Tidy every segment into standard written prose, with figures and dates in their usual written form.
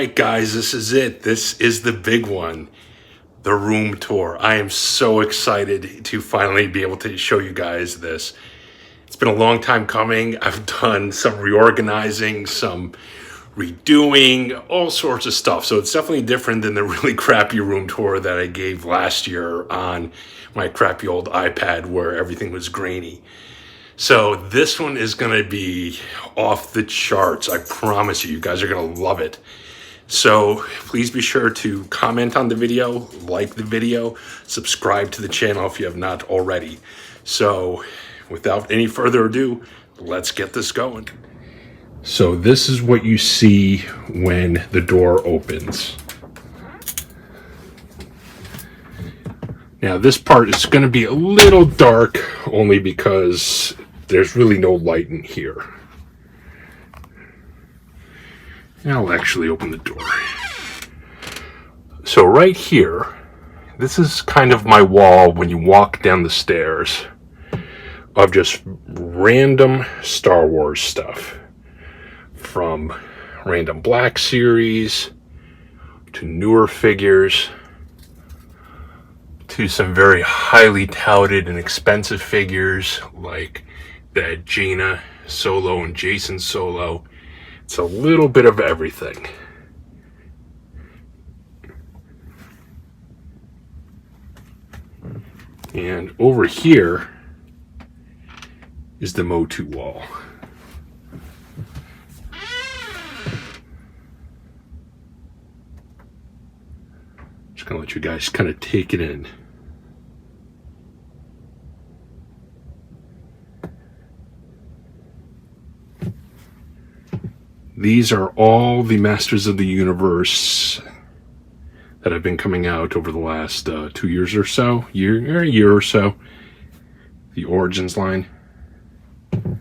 right, guys, this is it. This is the big one, the room tour. I am so excited to finally be able to show you guys this. It's been a long time coming. I've done some reorganizing, some redoing, all sorts of stuff. So it's definitely different than the really crappy room tour that I gave last year on my crappy old iPad where everything was grainy. So this one is going to be off the charts. I promise you, you guys are going to love it. So please be sure to comment on the video, like the video, subscribe to the channel if you have not already. So without any further ado, let's get this going. So this is what you see when the door opens. Now this part is going to be a little dark only because there's really no light in here. And I'll actually open the door. So right here, this is kind of my wall when you walk down the stairs of just random Star Wars stuff. From random Black Series to newer figures to some very highly touted and expensive figures like that Jaina Solo and Jason Solo. It's a little bit of everything. And over here is the MOTU wall. Just gonna let you guys kind of take it in. These are all the Masters of the Universe that have been coming out over the last 2 years or so, a year or so. The Origins line. I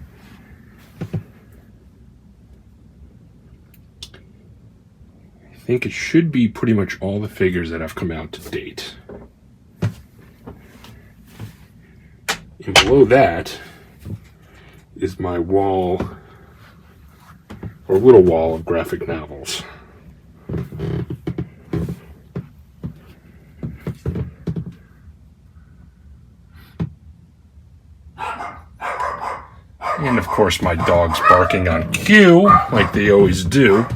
think it should be pretty much all the figures that have come out to date. And below that is my wall, or little wall of graphic novels. And of course my dog's barking on cue, like they always do.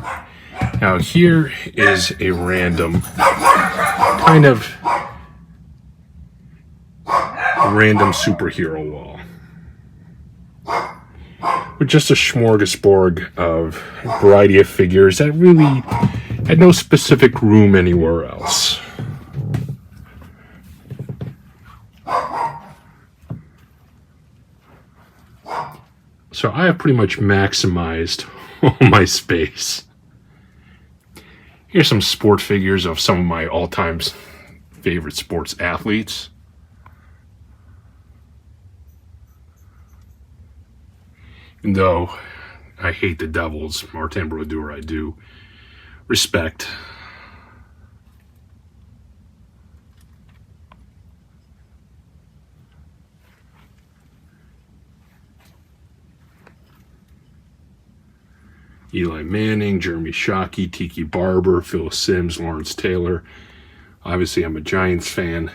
Now here is a random, kind of random superhero wall. With just a smorgasbord of a variety of figures that really had no specific room anywhere else. So I have pretty much maximized all my space. Here's some sport figures of some of my all-time favorite sports athletes. And though I hate the Devils, Martin Brodeur, I do respect. Eli Manning, Jeremy Shockey, Tiki Barber, Phil Simms, Lawrence Taylor. Obviously, I'm a Giants fan.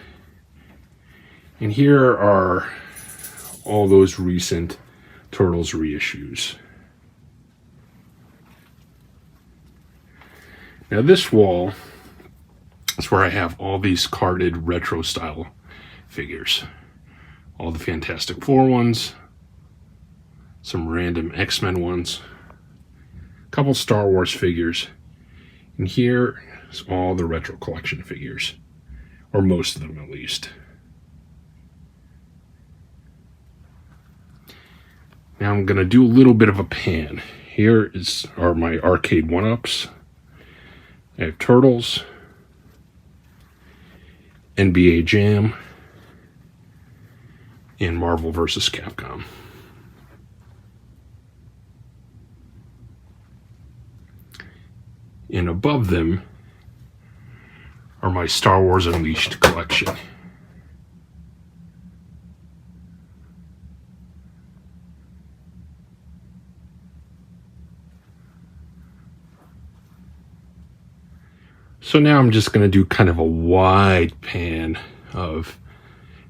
And here are all those recent Turtles reissues. Now this wall is where I have all these carded retro style figures. All the Fantastic Four ones, some random X-Men ones, a couple Star Wars figures, and here is all the retro collection figures, or most of them at least. Now I'm going to do a little bit of a pan. Here are my arcade one-ups. I have Turtles, NBA Jam, and Marvel vs. Capcom. And above them are my Star Wars Unleashed collection. So now I'm just going to do kind of a wide pan of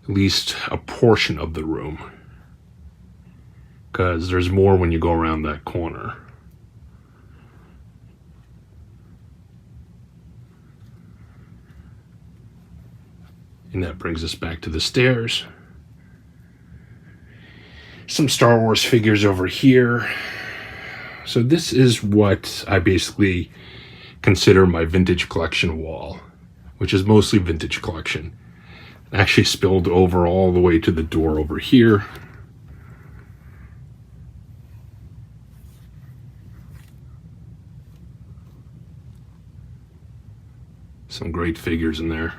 at least a portion of the room, because there's more when you go around that corner. And that brings us back to the stairs. Some Star Wars figures over here. So this is what I basically consider my vintage collection wall, which is mostly vintage collection. It actually spilled over all the way to the door over here. Some great figures in there.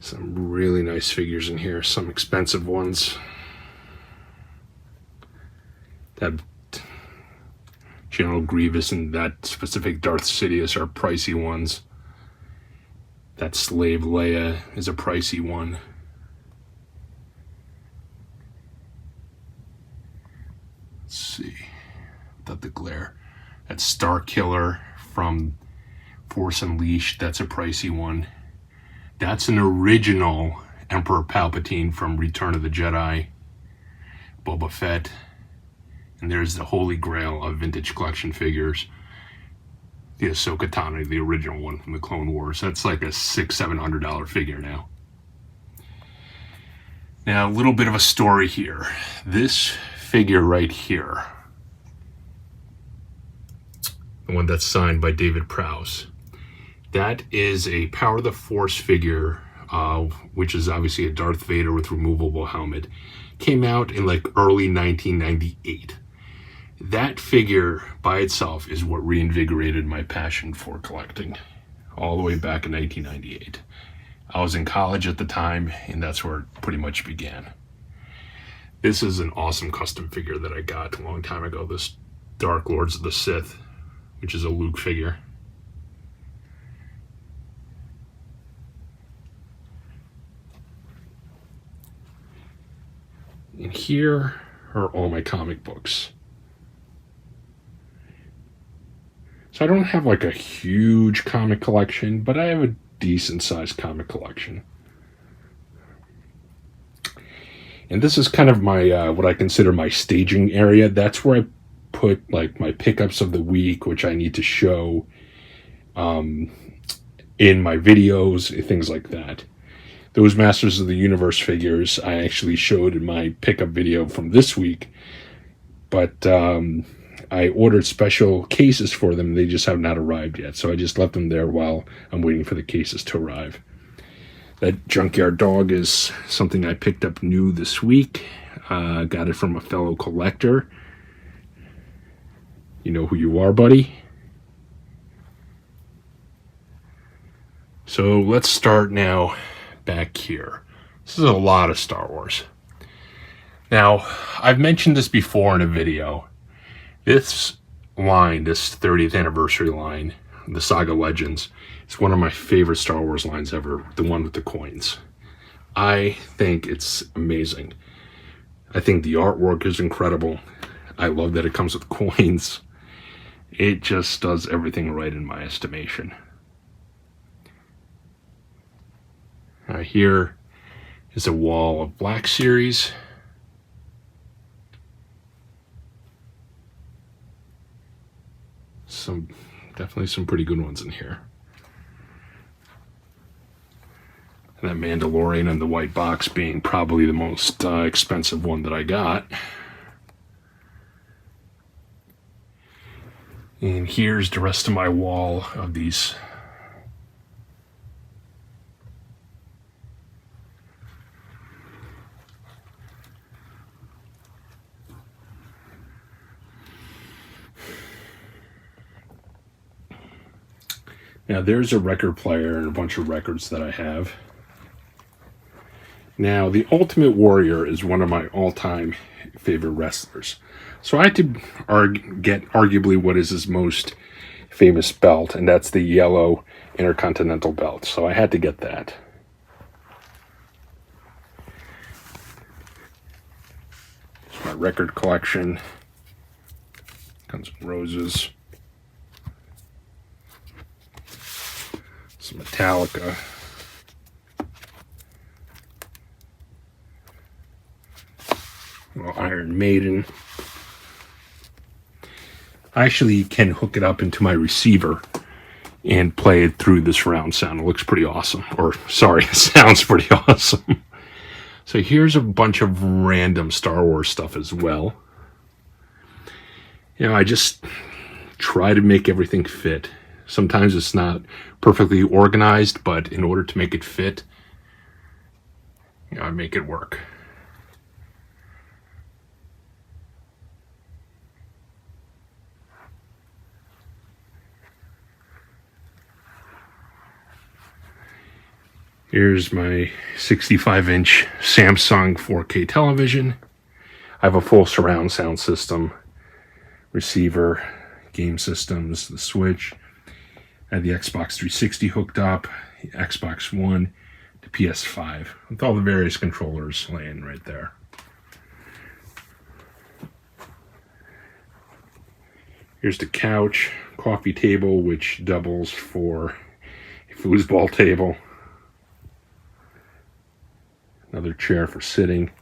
Some really nice figures in here, some expensive ones. That General Grievous and that specific Darth Sidious are pricey ones. That Slave Leia is a pricey one. Let's see, without the glare. That Star Killer from Force Unleashed, that's a pricey one. That's an original Emperor Palpatine from Return of the Jedi, Boba Fett. And there's the Holy Grail of vintage collection figures. The Ahsoka Tano, the original one from the Clone Wars. That's like a $600-700 figure now. Now, a little bit of a story here. This figure right here, the one that's signed by David Prowse, that is a Power of the Force figure, which is obviously a Darth Vader with removable helmet. Came out in like early 1998. That figure by itself is what reinvigorated my passion for collecting, all the way back in 1998. I was in college at the time, and that's where it pretty much began. This is an awesome custom figure that I got a long time ago, this Dark Lords of the Sith, which is a Luke figure. And here are all my comic books. So I don't have like a huge comic collection, but I have a decent sized comic collection. And this is kind of my, what I consider my staging area. That's where I put like my pickups of the week, which I need to show in my videos, things like that. Those Masters of the Universe figures I actually showed in my pickup video from this week, but I ordered special cases for them. They just have not arrived yet, so I just left them there while I'm waiting for the cases to arrive. That Junkyard Dog is something I picked up new this week. Got it from a fellow collector. You know who you are, buddy. So let's start now back here. This is a lot of Star Wars. Now, I've mentioned this before in a video. This line, this 30th anniversary line, the Saga Legends, is one of my favorite Star Wars lines ever, the one with the coins. I think it's amazing. I think the artwork is incredible. I love that it comes with coins. It just does everything right in my estimation. Here is a wall of Black Series. Definitely some pretty good ones in here. And that Mandalorian and the white box being probably the most expensive one that I got. And here's the rest of my wall of these. Now there's a record player and a bunch of records that I have. Now the Ultimate Warrior is one of my all-time favorite wrestlers. So I had to get arguably what is his most famous belt, and that's the yellow Intercontinental belt. So I had to get that. It's my record collection. Guns N' Roses. Some Metallica. Well, Iron Maiden. I actually can hook it up into my receiver and play it through the surround sound. It looks pretty awesome. Or, sorry, it sounds pretty awesome. So here's a bunch of random Star Wars stuff as well. You know, I just try to make everything fit. Sometimes it's not perfectly organized, but in order to make it fit, you know, I make it work. Here's my 65-inch Samsung 4K television. I have a full surround sound system, receiver, game systems, the Switch. I have the Xbox 360 hooked up, the Xbox One, the PS5, with all the various controllers laying right there. Here's the couch, coffee table, which doubles for a foosball table. Another chair for sitting.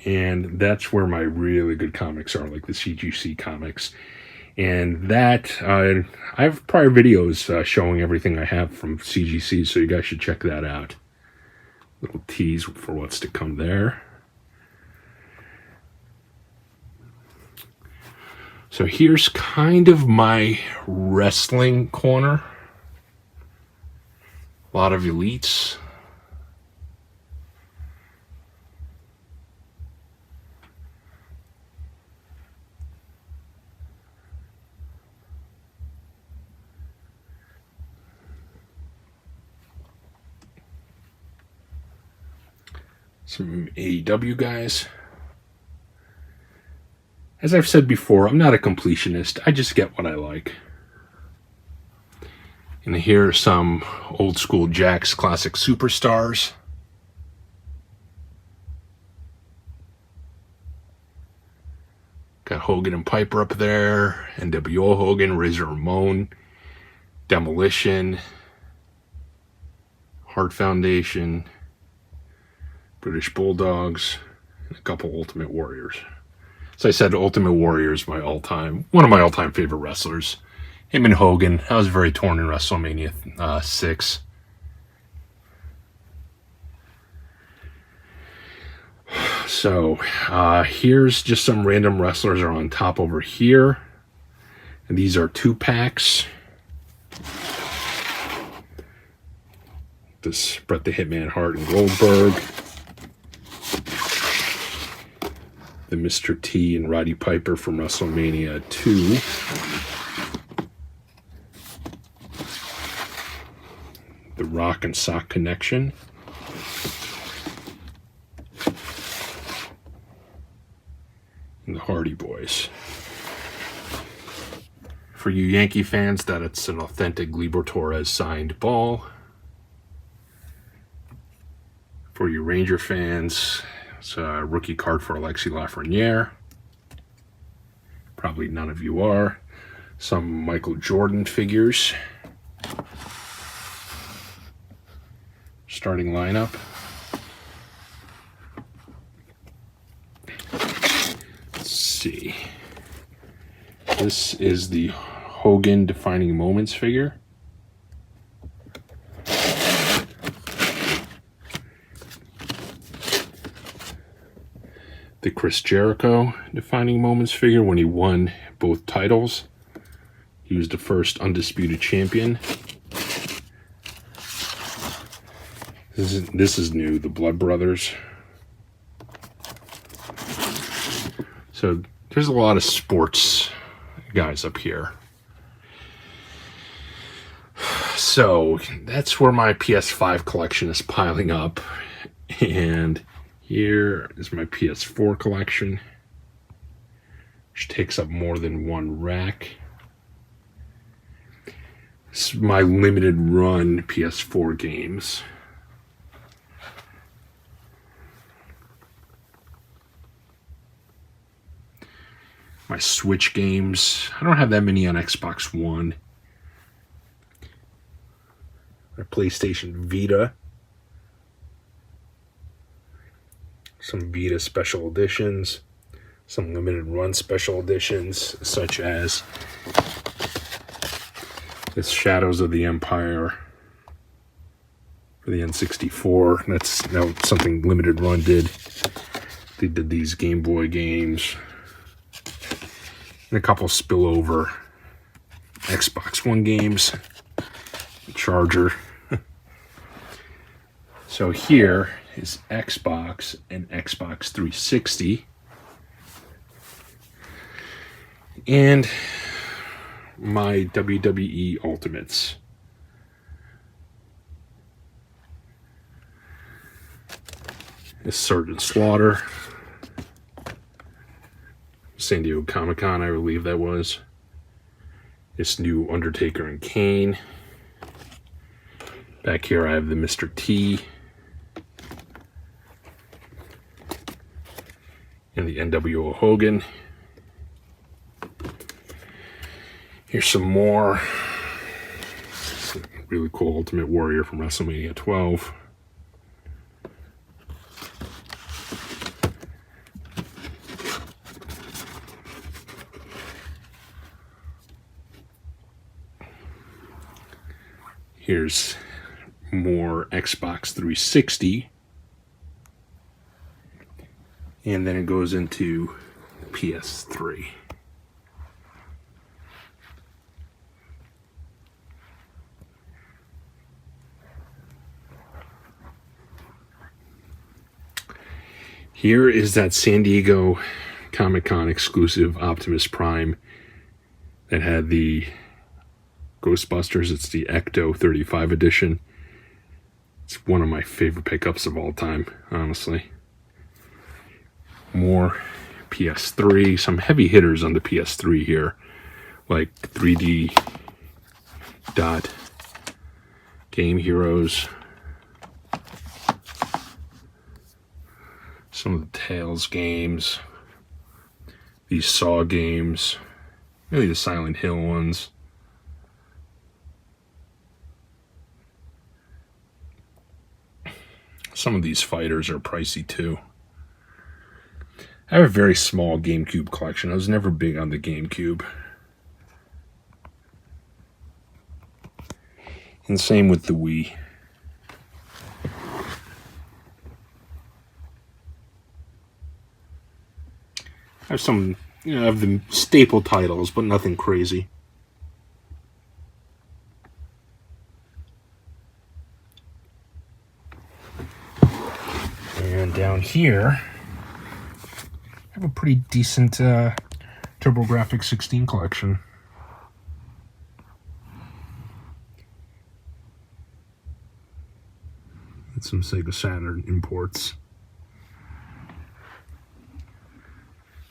And that's where my really good comics are, like the CGC comics. And that, I have prior videos showing everything I have from CGC, so you guys should check that out. Little tease for what's to come there. So here's kind of my wrestling corner. A lot of elites. Some AEW guys. As I've said before, I'm not a completionist. I just get what I like. And here are some old school Jakks classic superstars. Got Hogan and Piper up there. NWO Hogan, Razor Ramon, Demolition, Hart Foundation, British Bulldogs, and a couple Ultimate Warriors. As I said, Ultimate Warrior is one of my all-time favorite wrestlers. Him and Hogan. I was very torn in WrestleMania 6. So, here's just some random wrestlers are on top over here. And these are 2-packs. This Bret the Hitman Hart and Goldberg. The Mr. T and Roddy Piper from WrestleMania 2. The Rock and Sock Connection. And the Hardy Boys. For you Yankee fans, that it's an authentic Gleyber Torres signed ball. For you Ranger fans, it's a rookie card for Alexis Lafreniere. Probably none of you are. Some Michael Jordan figures. Starting lineup. Let's see. This is the Hogan Defining Moments figure. The Chris Jericho Defining Moments figure when he won both titles. He was the first undisputed champion. This is new, the Blood Brothers. So there's a lot of sports guys up here. So that's where my PS5 collection is piling up. And here is my PS4 collection, which takes up more than one rack. This is my limited run PS4 games. My Switch games. I don't have that many on Xbox One. My PlayStation Vita. Some Vita special editions. Some limited run special editions, such as this Shadows of the Empire for the N64. That's something limited run did. They did these Game Boy games. And a couple spillover Xbox One games. Charger. So here is Xbox and Xbox 360. And my WWE Ultimates. This Sergeant Slaughter. San Diego Comic-Con, I believe that was. This new Undertaker and Kane. Back here I have the Mr. T. And the NWO Hogan. Here's some more. Really cool Ultimate Warrior from WrestleMania 12. Here's more Xbox 360. And then it goes into PS3. Here is that San Diego Comic-Con exclusive Optimus Prime that had the Ghostbusters. It's the Ecto 35 edition. It's one of my favorite pickups of all time, honestly. More PS3, some heavy hitters on the PS3 here, like 3D Dot, Game Heroes, some of the Tales games, these Saw games, really the Silent Hill ones. Some of these fighters are pricey too. I have a very small GameCube collection. I was never big on the GameCube. And same with the Wii. I have some, of the staple titles, but nothing crazy. And down here, I have a pretty decent TurboGrafx 16 collection. And some Sega Saturn imports.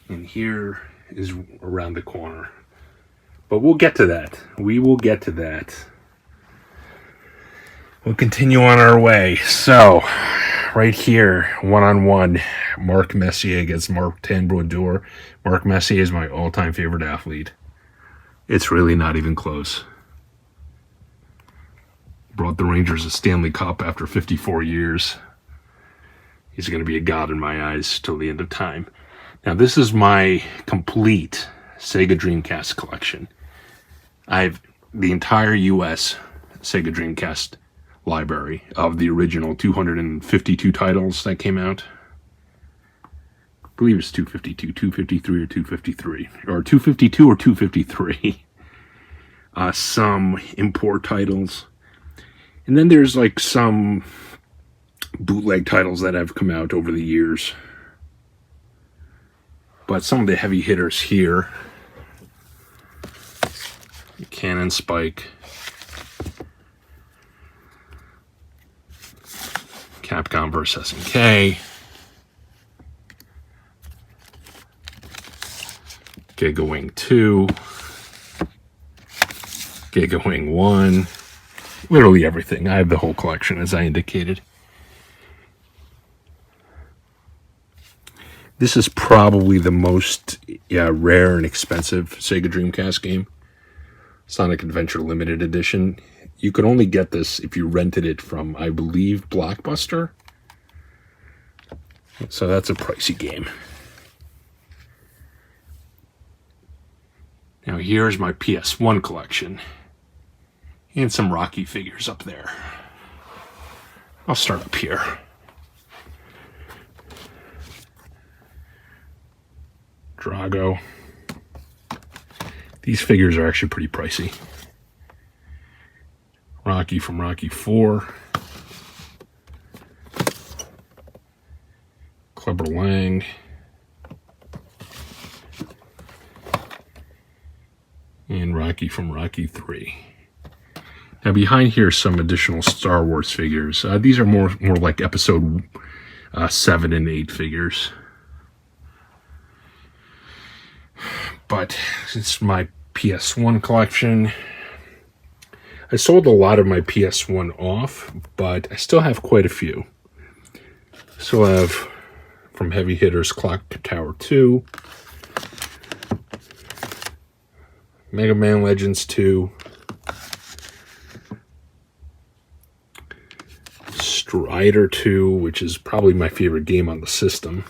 And here is around the corner. But we'll get to that. We will get to that. We'll continue on our way. So, right here, one-on-one, Mark Messier against Martin Brodeur. Mark Messier is my all-time favorite athlete. It's really not even close. Brought the Rangers a Stanley Cup after 54 years. He's going to be a god in my eyes till the end of time. Now, this is my complete Sega Dreamcast collection. I have the entire U.S. Sega Dreamcast library of the original 252 titles that came out. I believe it's 252, 253, or 253. Or 252 or 253. Some import titles. And then there's like some bootleg titles that have come out over the years. But some of the heavy hitters here. Cannon Spike. Capcom vs. SNK. Giga Wing 2. Giga Wing 1. Literally everything. I have the whole collection, as I indicated. This is probably the most rare and expensive Sega Dreamcast game. Sonic Adventure Limited Edition. You could only get this if you rented it from, I believe, Blockbuster. So that's a pricey game. Now here's my PS1 collection. And some Rocky figures up there. I'll start up here. Drago. These figures are actually pretty pricey. Rocky from Rocky 4. Clubber Lang. And Rocky from Rocky 3. Now behind here are some additional Star Wars figures. These are more like episode 7 and 8 figures. But it's my PS1 collection. I sold a lot of my PS1 off, but I still have quite a few. Still have from Heavy Hitters Clock Tower 2, Mega Man Legends 2, Strider 2, which is probably my favorite game on the system.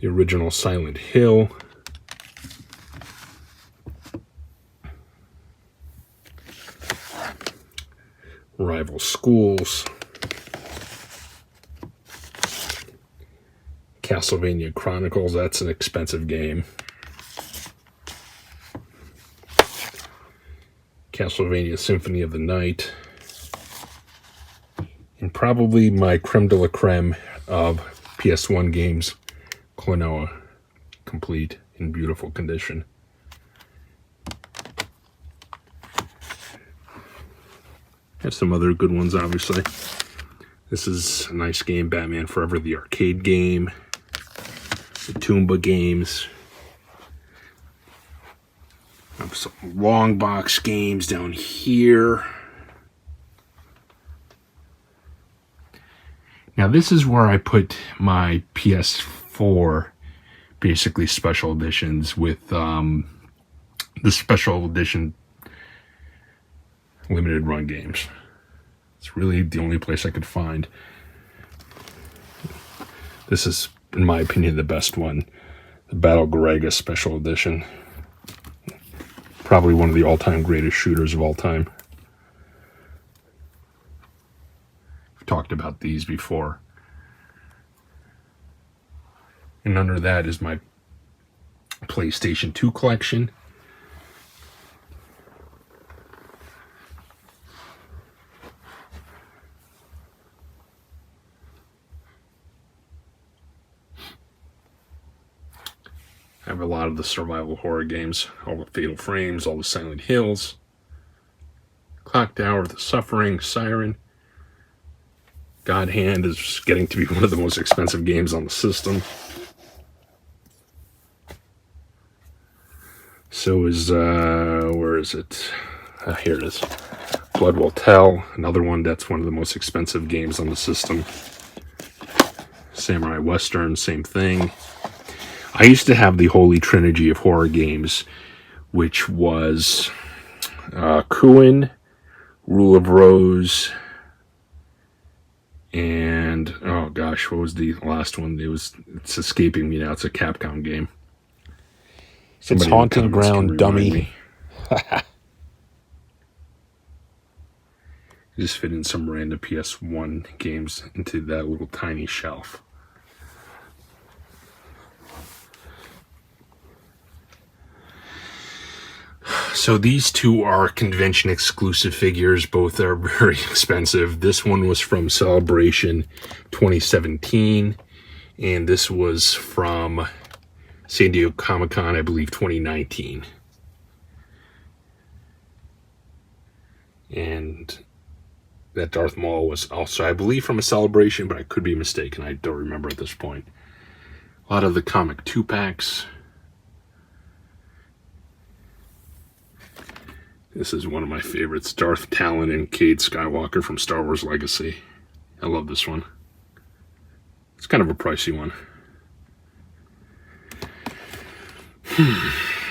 The original Silent Hill. Rival Schools. Castlevania Chronicles, that's an expensive game. Castlevania Symphony of the Night. And probably my creme de la creme of PS1 games, Klonoa, complete in beautiful condition. Have some other good ones, obviously. This is a nice game, Batman Forever, the arcade game. The Toomba games. Have some long box games down here. Now this is where I put my PS4, basically special editions with the special edition limited run games. It's really the only place I could find. This is, in my opinion, the best one. The Battle Garaga Special Edition. Probably one of the all-time greatest shooters of all time. I've talked about these before. And under that is my PlayStation 2 collection. I have a lot of the survival horror games, all the Fatal Frames, all the Silent Hills, Clock Tower, The Suffering, Siren. God Hand is getting to be one of the most expensive games on the system. So is, where is it? Here it is. Blood Will Tell, another one that's one of the most expensive games on the system. Samurai Western, same thing. I used to have the holy trinity of horror games, which was Kuin, Rule of Rose, and oh gosh, what was the last one? It's escaping me now. It's a Capcom game. Somebody it's Haunting Ground, dummy. Just fit in some random PS1 games into that little tiny shelf. So these two are convention exclusive figures. Both are very expensive. This one was from Celebration 2017, and this was from San Diego Comic-Con, I believe, 2019. And that Darth Maul was also, I believe, from a Celebration, but I could be mistaken. I don't remember at this point. A lot of the comic 2-packs. This is one of my favorites. Darth Talon and Cade Skywalker from Star Wars Legacy. I love this one. It's kind of a pricey one.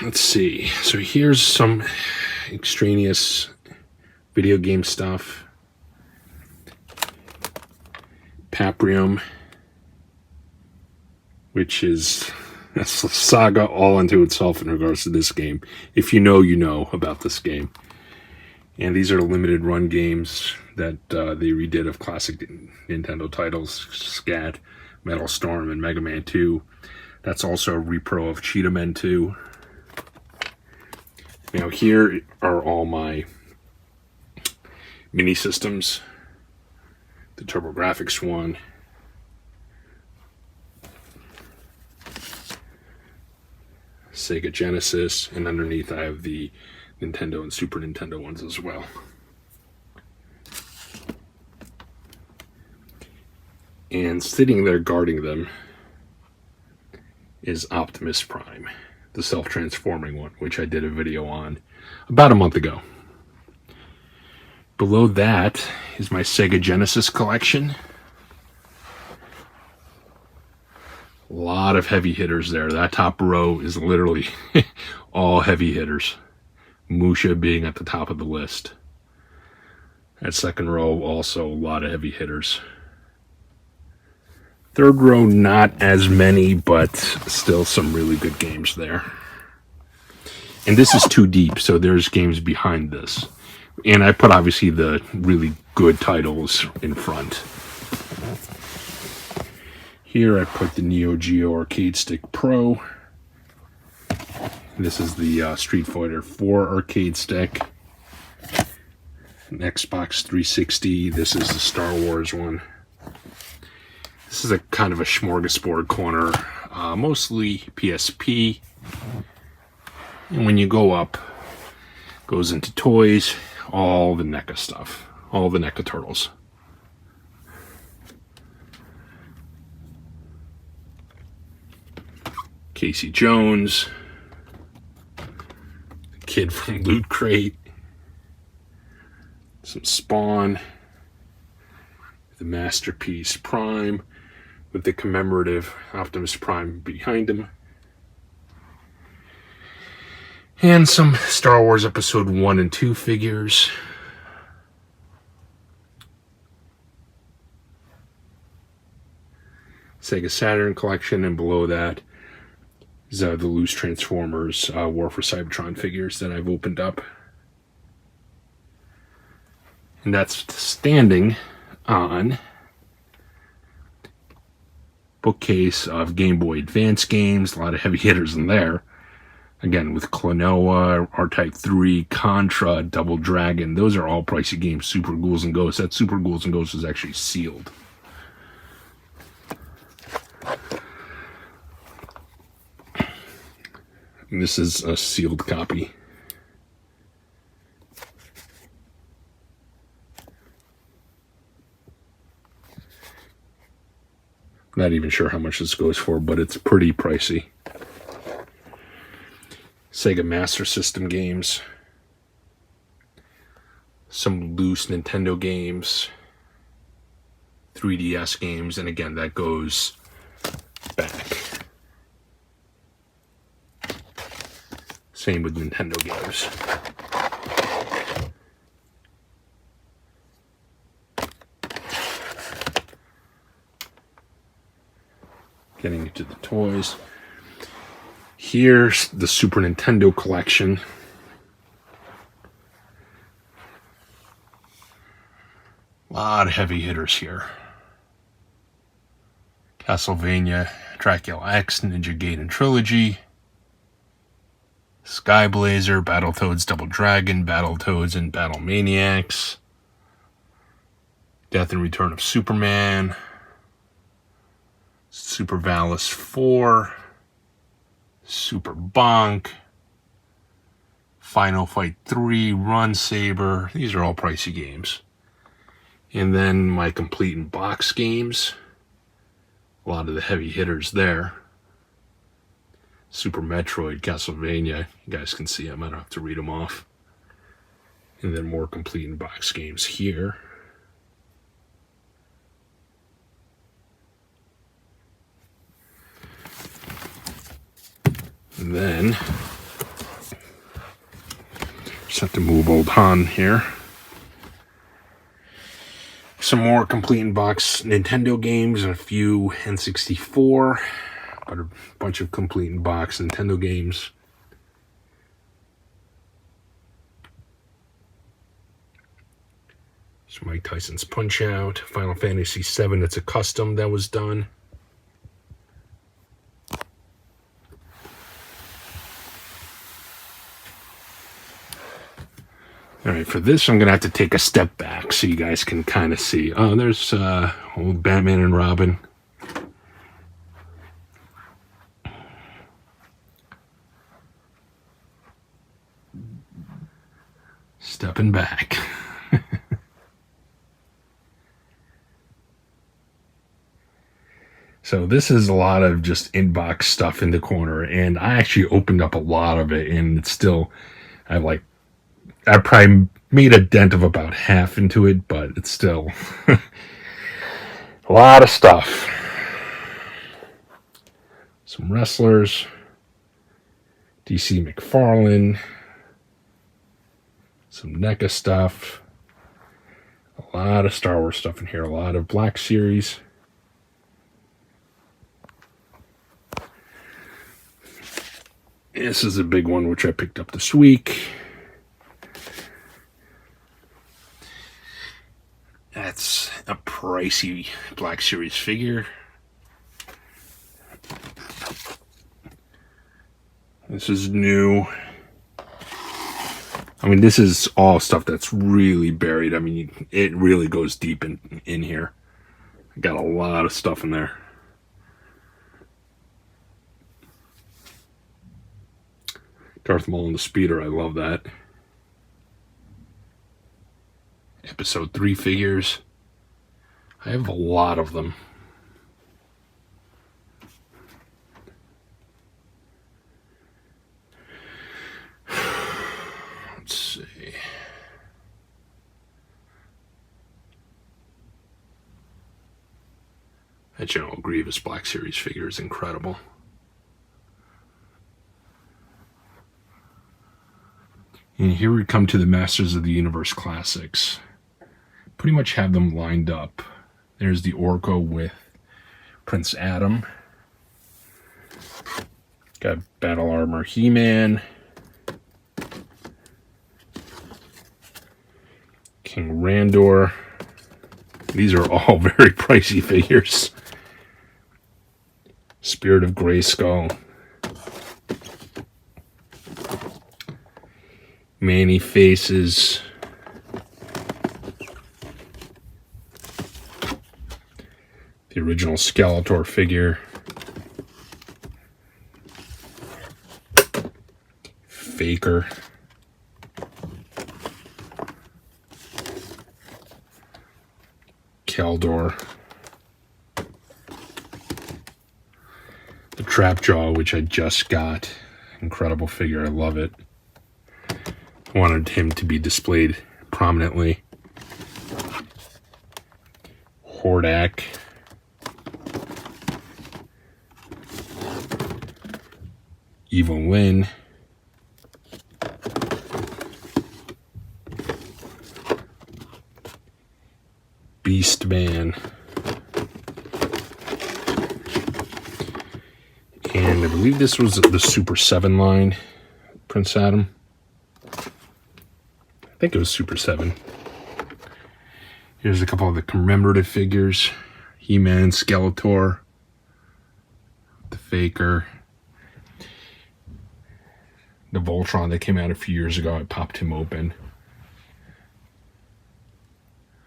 Let's see. So here's some extraneous video game stuff. Paprium, which is a saga all unto itself in regards to this game. If you know, you know about this game. And these are limited run games that they redid of classic Nintendo titles, Scat, Metal Storm, and Mega Man 2. That's also a repro of Cheetah Men 2. Now here are all my mini systems. The TurboGrafx one. Sega Genesis, and underneath I have the Nintendo and Super Nintendo ones as well. And sitting there guarding them is Optimus Prime, the self-transforming one, which I did a video on about a month ago. Below that is my Sega Genesis collection. A lot of heavy hitters there. That top row is literally all heavy hitters. Musha being at the top of the list. That second row, also a lot of heavy hitters. Third row, not as many, but still some really good games there. And this is too deep, so there's games behind this. And I put, obviously, the really good titles in front. Here I put the Neo Geo Arcade Stick Pro. This is the Street Fighter 4 arcade stick. An Xbox 360. This is the Star Wars one. This is a kind of a smorgasbord corner. Mostly PSP. And when you go up, goes into toys, all the NECA stuff. All the NECA turtles. Casey Jones, the kid from Loot Crate, some Spawn, the Masterpiece Prime with the commemorative Optimus Prime behind him, and some Star Wars Episode 1 and 2 figures. Sega Saturn collection, and below that is the loose Transformers War for Cybertron figures that I've opened up. And that's standing on bookcase of Game Boy Advance games. A lot of heavy hitters in there. Again, with Klonoa, R-Type 3, Contra, Double Dragon. Those are all pricey games. Super Ghouls and Ghosts. That Super Ghouls and Ghosts is actually sealed. And this is a sealed copy. Not even sure how much this goes for, but it's pretty pricey. Sega Master System games. Some loose Nintendo games. 3DS games, and again, that goes back. Same with Nintendo games. Getting into the toys. Here's the Super Nintendo collection. A lot of heavy hitters here. Castlevania, Dracula X, Ninja Gaiden Trilogy, Sky Blazer, Battletoads Double Dragon, Battletoads and Battle Maniacs, Death and Return of Superman, Super Valis 4, Super Bonk, Final Fight 3, Run Saber. These are all pricey games. And then my complete in box games. A lot of the heavy hitters there. Super Metroid, Castlevania. You guys can see them. I don't have to read them off. And then more complete in box games here. And then just have to move old Han here. Some more complete in box Nintendo games and a few N64, but a bunch of complete in box Nintendo games. So Mike Tyson's Punch Out, Final Fantasy VII, it's a custom that was done. All right, for this, I'm going to have to take a step back so you guys can kind of see. Oh, there's old Batman and Robin. Stepping back. So this is a lot of just inbox stuff in the corner, and I actually opened up a lot of it, and it's still, I probably made a dent of about half into it, but it's still a lot of stuff. Some wrestlers, DC McFarlane, some NECA stuff, a lot of Star Wars stuff in here, a lot of Black Series. This is a big one which I picked up this week. That's a pricey Black Series figure. This is new. I mean, this is all stuff that's really buried. I mean, it really goes deep in here. I got a lot of stuff in there. Darth Maul and the Speeder, I love that. Episode 3 figures. I have a lot of them. Let's see. That General Grievous Black Series figure is incredible. And here we come to the Masters of the Universe Classics. Pretty much have them lined up. There's the Orko with Prince Adam. Got Battle Armor He-Man. King Randor. These are all very pricey figures. Spirit of Grayskull. Manny Faces. The original Skeletor figure. Faker. Keldor. The Trapjaw, which I just got. Incredible figure, I love it. I wanted him to be displayed prominently. Hordak. Evelyn. Beastman. And I believe this was the Super 7 line, Prince Adam. I think it was Super 7. Here's a couple of the commemorative figures. He-Man, Skeletor, the Faker, the Voltron that came out a few years ago. I popped him open.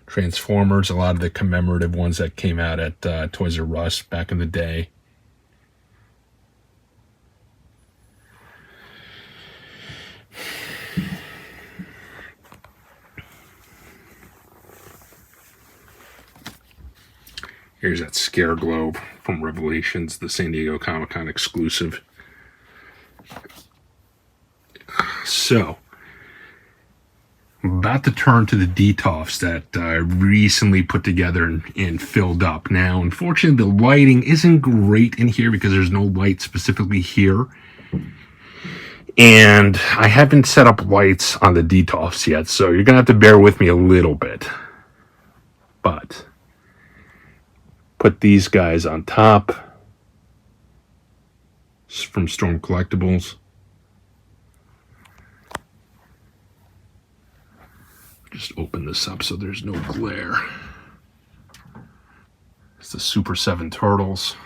Transformers, a lot of the commemorative ones that came out at Toys R Us back in the day. Here's that Scare Globe from Revelations, the San Diego Comic-Con exclusive. So, I'm about to turn to the DTOFs that I recently put together and filled up. Now, unfortunately, the lighting isn't great in here because there's no light specifically here. And I haven't set up lights on the DTOFs yet, so you're going to have to bear with me a little bit. But put these guys on top. It's from Storm Collectibles. Just open this up so there's no glare. It's the Super 7 Turtles.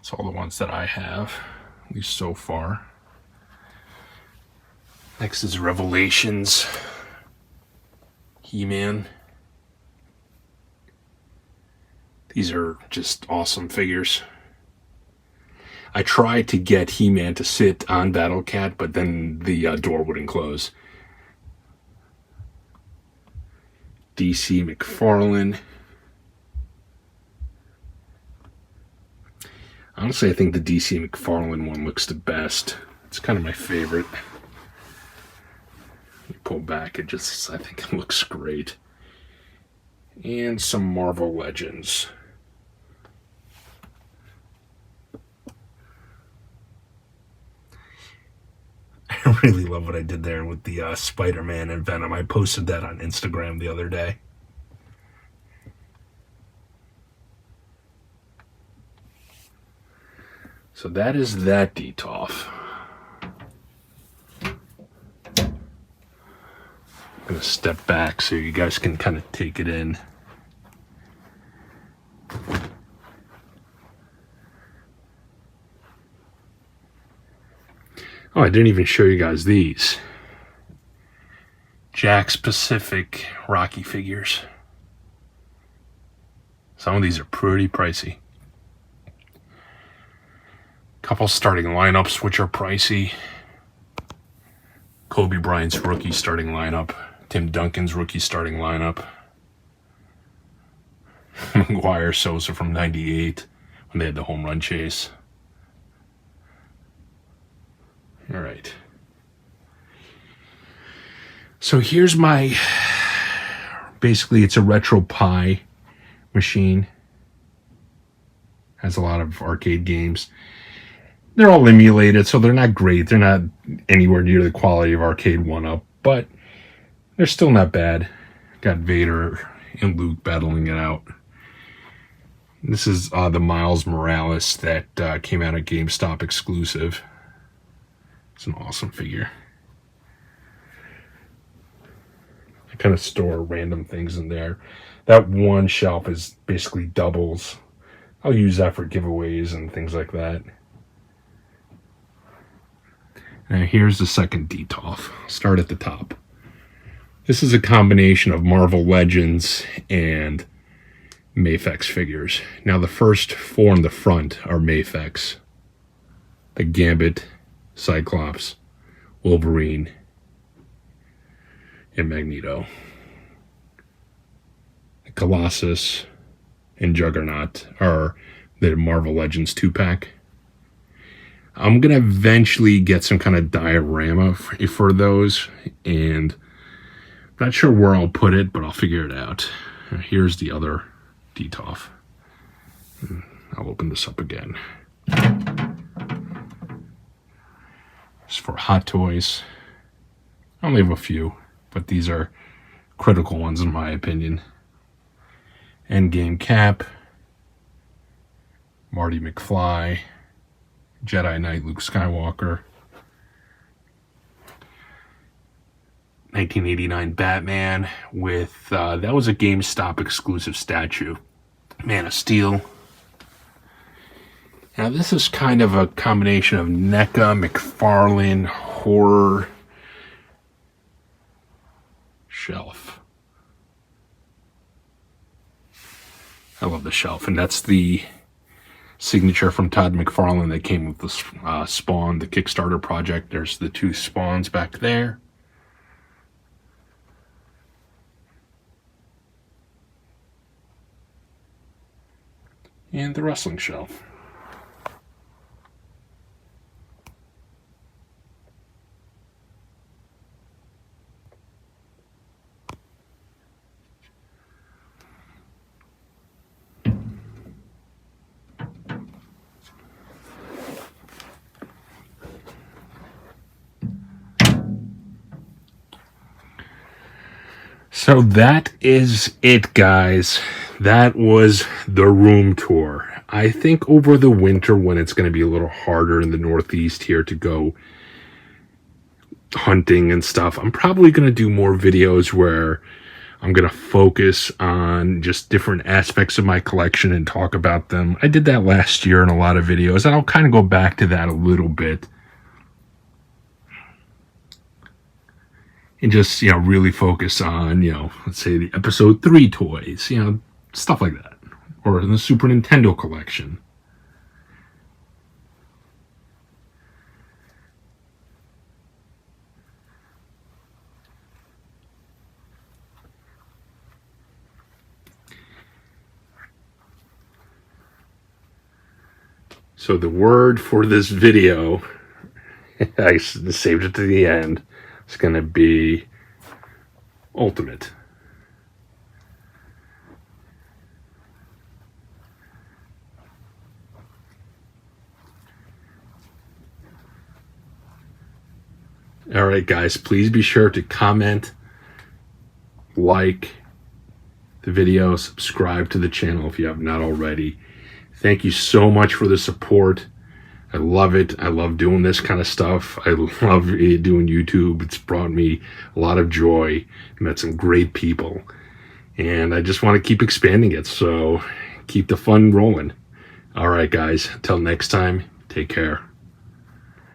It's all the ones that I have, at least so far. Next is Revelations. He-Man. These are just awesome figures. I tried to get He-Man to sit on Battle Cat, but then the door wouldn't close. DC McFarlane. Honestly, I think the DC McFarlane one looks the best. It's kind of my favorite. You pull back, I think it looks great. And some Marvel Legends. I really love what I did there with the Spider-Man and Venom. I posted that on Instagram the other day. So that is that DTOF. I'm going to step back so you guys can kind of take it in. Oh, I didn't even show you guys these. Jack's Pacific Rocky figures. Some of these are pretty pricey. Couple starting lineups which are pricey. Kobe Bryant's rookie starting lineup. Tim Duncan's rookie starting lineup. McGuire Sosa from 98 when they had the home run chase. All right. So here's my, basically it's a Retro Pie machine. Has a lot of arcade games. They're all emulated, so they're not great. They're not anywhere near the quality of Arcade 1-Up, but they're still not bad. Got Vader and Luke battling it out. This is the Miles Morales that came out at GameStop exclusive. It's an awesome figure. I kind of store random things in there. That one shelf is basically doubles. I'll use that for giveaways and things like that. Now here's the second DTOF. Start at the top. This is a combination of Marvel Legends and Mafex figures. Now the first four in the front are Mafex. The Gambit, Cyclops, Wolverine, and Magneto. The Colossus and Juggernaut are the Marvel Legends 2-pack. I'm going to eventually get some kind of diorama for those, and I'm not sure where I'll put it, but I'll figure it out. Here's the other DTOF. I'll open this up again. It's for Hot Toys. I only have a few, but these are critical ones in my opinion. Endgame Cap, Marty McFly, Jedi Knight Luke Skywalker, 1989 Batman with, that was a GameStop exclusive statue, Man of Steel. Now this is kind of a combination of NECA, McFarlane, horror, shelf. I love the shelf, and that's the signature from Todd McFarlane that came with the Spawn, the Kickstarter project. There's the two Spawns back there. And the wrestling shelf. So that is it, guys. That was the room tour. I think over the winter, when it's going to be a little harder in the Northeast here to go hunting and stuff, I'm probably going to do more videos where I'm going to focus on just different aspects of my collection and talk about them. I did that last year in a lot of videos, and I'll kind of go back to that a little bit. And just, really focus on, let's say the episode 3 toys, stuff like that. Or the Super Nintendo collection. So the word for this video, I saved it to the end, it's going to be ultimate. All right, guys, please be sure to comment, like the video, subscribe to the channel if you have not already. Thank you so much for the support. I love it. I love doing this kind of stuff. I love doing YouTube. It's brought me a lot of joy. I met some great people. And I just want to keep expanding it. So keep the fun rolling. All right, guys. Until next time, take care.